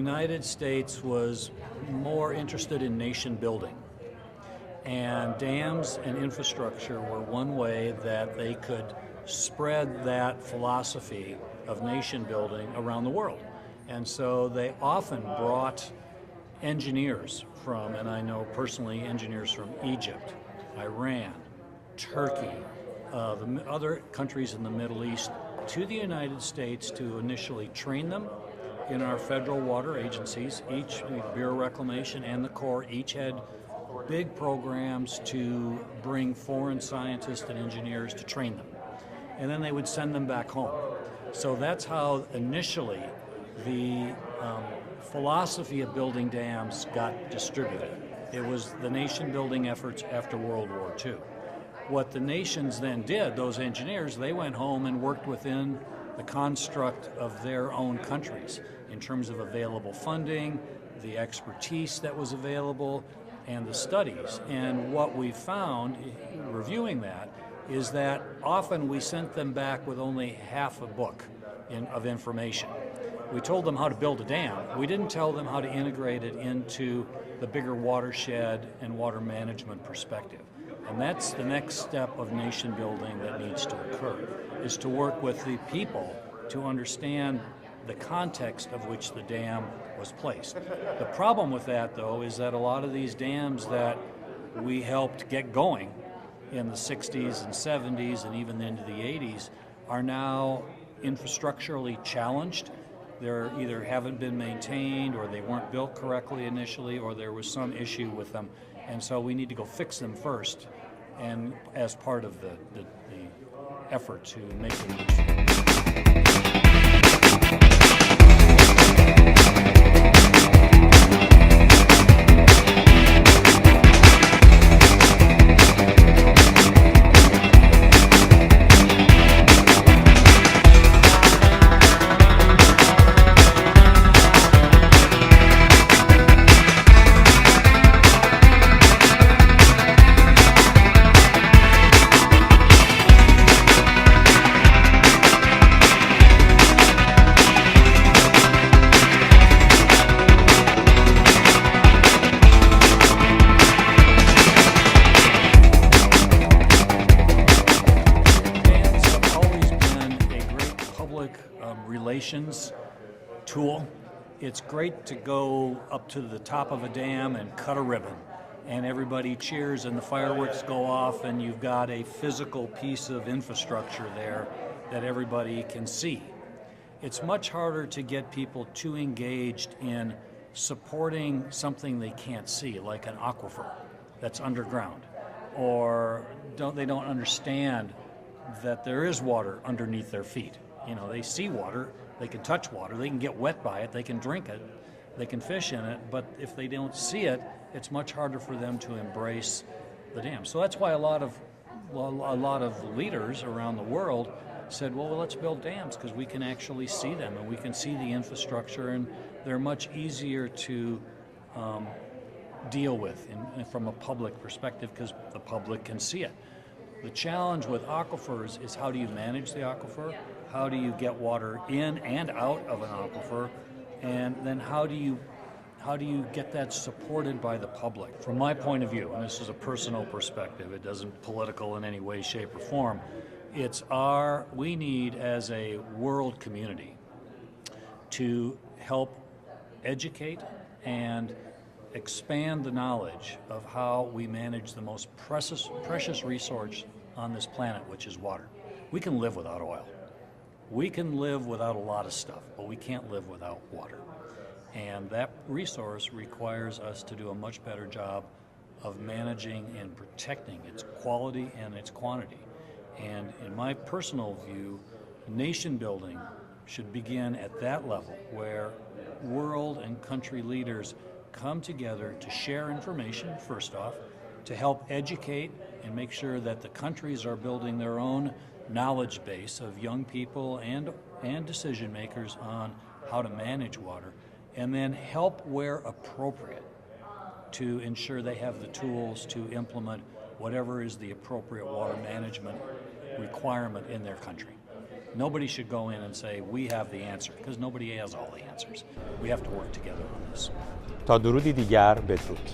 United States was more interested in nation building. And dams and infrastructure were one way that they could spread that philosophy of nation building around the world. And so they often brought engineers from, and I know personally engineers from Egypt, Iran, Turkey, the other countries in the Middle East to the United States to initially train them in our federal water agencies. Each, the Bureau of Reclamation and the Corps, each had big programs to bring foreign scientists and engineers to train them. And then they would send them back home. So that's how initially the philosophy of building dams got distributed. It was the nation building efforts after World War II. What the nations then did, those engineers, they went home and worked within the construct of their own countries in terms of available funding, the expertise that was available, and the studies. And what we found, reviewing that, is that often we sent them back with only half a book of information. We told them how to build a dam. We didn't tell them how to integrate it into the bigger watershed and water management perspective. And that's the next step of nation building that needs to occur, is to work with the people to understand the context of which the dam was placed. The problem with that, though, is that a lot of these dams that we helped get going in the 60s and 70s and even into the 80s are now infrastructurally challenged. They either haven't been maintained, or they weren't built correctly initially, or there was some issue with them. And so we need to go fix them first, and as part of the effort to make them. Relations tool. It's great to go up to the top of a dam and cut a ribbon, and everybody cheers and the fireworks go off, and you've got a physical piece of infrastructure there that everybody can see. It's much harder to get people too engaged in supporting something they can't see, like an aquifer that's underground, or they don't understand that there is water underneath their feet. You know, they see water, they can touch water, they can get wet by it, they can drink it, they can fish in it, but if they don't see it, it's much harder for them to embrace the dam. So that's why a lot of leaders around the world said, well, let's build dams because we can actually see them and we can see the infrastructure, and they're much easier to deal with from a public perspective because the public can see it. The challenge with aquifers is, how do you manage the aquifer? How do you get water in and out of an aquifer? And then how do you get that supported by the public? From my point of view, and this is a personal perspective, it doesn't political in any way, shape, or form, we need as a world community to help educate and expand the knowledge of how we manage the most precious resource on this planet, which is water. We can live without oil. We can live without a lot of stuff, but we can't live without water. And that resource requires us to do a much better job of managing and protecting its quality and its quantity. And in my personal view, nation building should begin at that level, where world and country leaders come together to share information, first off, to help educate and make sure that the countries are building their own knowledge base of young people and decision makers on how to manage water, and then help where appropriate to ensure they have the tools to implement whatever is the appropriate water management requirement in their country. Nobody should go in and say, we have the answer, because nobody has all the answers. We have to work together on this. تا درودی دیگر بدرود.